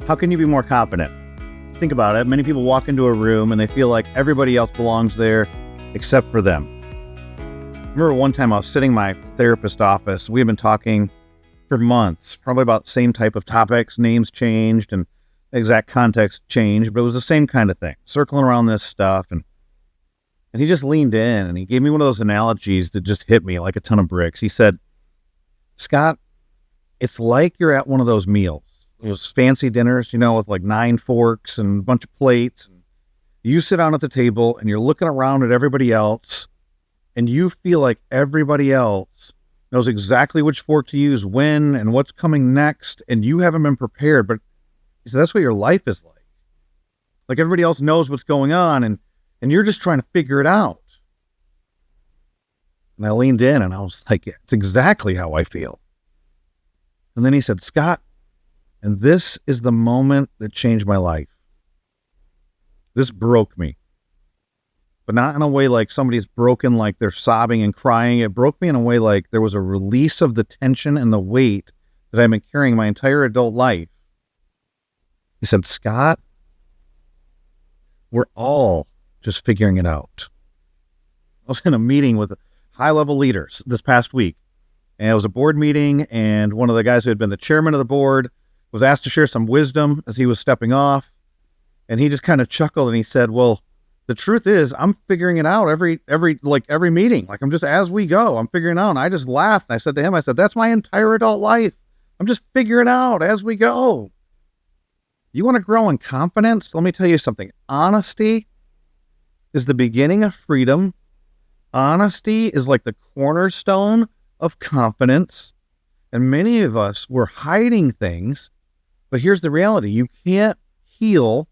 How can you be more confident? Think about it. Many people walk into a room and they feel like everybody else belongs there except for them. I remember one time I was sitting in my therapist's office. We had been talking for months, probably about the same type of topics. Names changed and exact context changed, but it was the same kind of thing, circling around this stuff. And he just leaned in and he gave me one of those analogies that just hit me like a ton of bricks. He said, Scott, it's like you're at one of those meals. Those fancy dinners, with like 9 forks and a bunch of plates. And you sit down at the table and you're looking around at everybody else and you feel like everybody else knows exactly which fork to use when and what's coming next, and you haven't been prepared. But he said, that's what your life is like. Like everybody else knows what's going on and you're just trying to figure it out. And I leaned in and I was like, it's exactly how I feel. And then he said, Scott, and this is the moment that changed my life. This broke me. But not in a way like somebody's broken, like they're sobbing and crying. It broke me in a way like there was a release of the tension and the weight that I've been carrying my entire adult life. He said, Scott, we're all just figuring it out. I was in a meeting with high-level leaders this past week. And it was a board meeting, and one of the guys who had been the chairman of the board was asked to share some wisdom as he was stepping off. And he just kind of chuckled and he said, well, the truth is I'm figuring it out every meeting. Like I'm just, as we go, I'm figuring it out. And I just laughed. And I said to him, that's my entire adult life. I'm just figuring it out as we go. You want to grow in confidence? Let me tell you something. Honesty is the beginning of freedom. Honesty is like the cornerstone of confidence. And many of us were hiding things. But here's the reality. You can't heal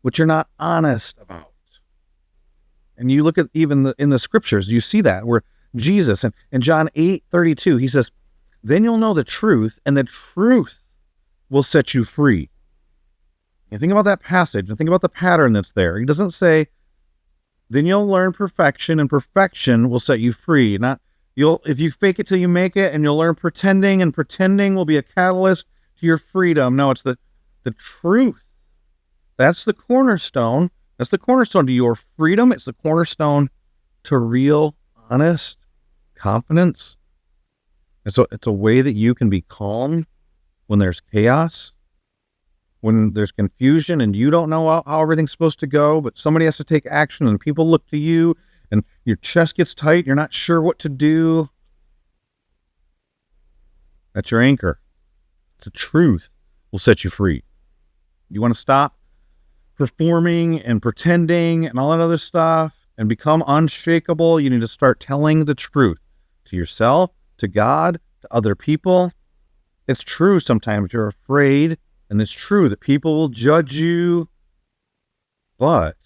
what you're not honest about. And you look at even in the scriptures, you see that where Jesus in John 8:32, he says, then you'll know the truth and the truth will set you free. And think about that passage and think about the pattern that's there. He doesn't say, then you'll learn perfection and perfection will set you free. Not if you fake it till you make it, and you'll learn pretending, and pretending will be a catalyst to your freedom. No, it's the truth. That's the cornerstone. That's the cornerstone to your freedom. It's the cornerstone to real, honest confidence. It's a way that you can be calm when there's chaos, when there's confusion and you don't know how everything's supposed to go, but somebody has to take action and people look to you and your chest gets tight. You're not sure what to do. That's your anchor. It's the truth will set you free. You want to stop performing and pretending and all that other stuff and become unshakable. You need to start telling the truth to yourself, to God, to other people. It's true sometimes you're afraid, and it's true that people will judge you. But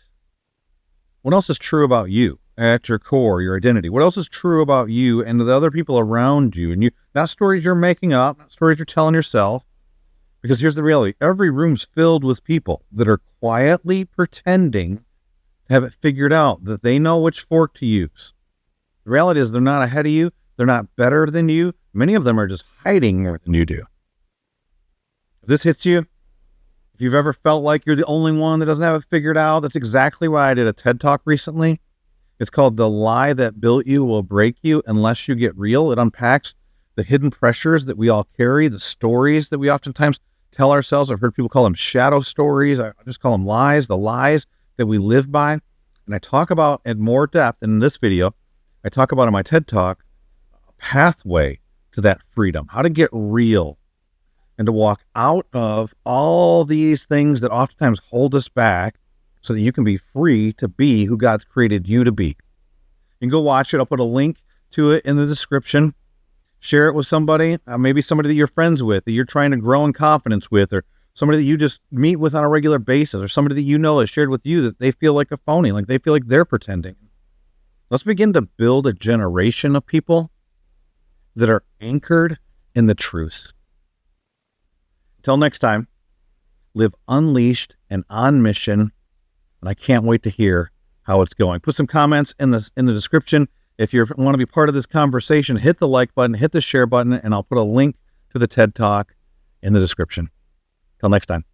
what else is true about you at your core, your identity? What else is true about you and the other people around you? And not stories you're making up, not stories you're telling yourself. Because here's the reality. Every room's filled with people that are quietly pretending to have it figured out, that they know which fork to use. The reality is they're not ahead of you. They're not better than you. Many of them are just hiding more than you do. If this hits you, if you've ever felt like you're the only one that doesn't have it figured out, that's exactly why I did a TED Talk recently. It's called The Lie That Built You Will Break You Unless You Get Real. It unpacks the hidden pressures that we all carry, the stories that we oftentimes tell ourselves. I've heard people call them shadow stories. I just call them lies, the lies that we live by. And I talk about in more depth in this video, I talk about in my TED Talk, a pathway to that freedom, how to get real and to walk out of all these things that oftentimes hold us back so that you can be free to be who God's created you to be. You can go watch it. I'll put a link to it in the description. Share it with somebody, maybe somebody that you're friends with, that you're trying to grow in confidence with, or somebody that you just meet with on a regular basis, or somebody that you know has shared with you that they feel like a phony, like they feel like they're pretending. Let's begin to build a generation of people that are anchored in the truth. Until next time, live unleashed and on mission, and I can't wait to hear how it's going. Put some comments in the description. If you want to be part of this conversation, hit the like button, hit the share button, and I'll put a link to the TED Talk in the description. Till next time.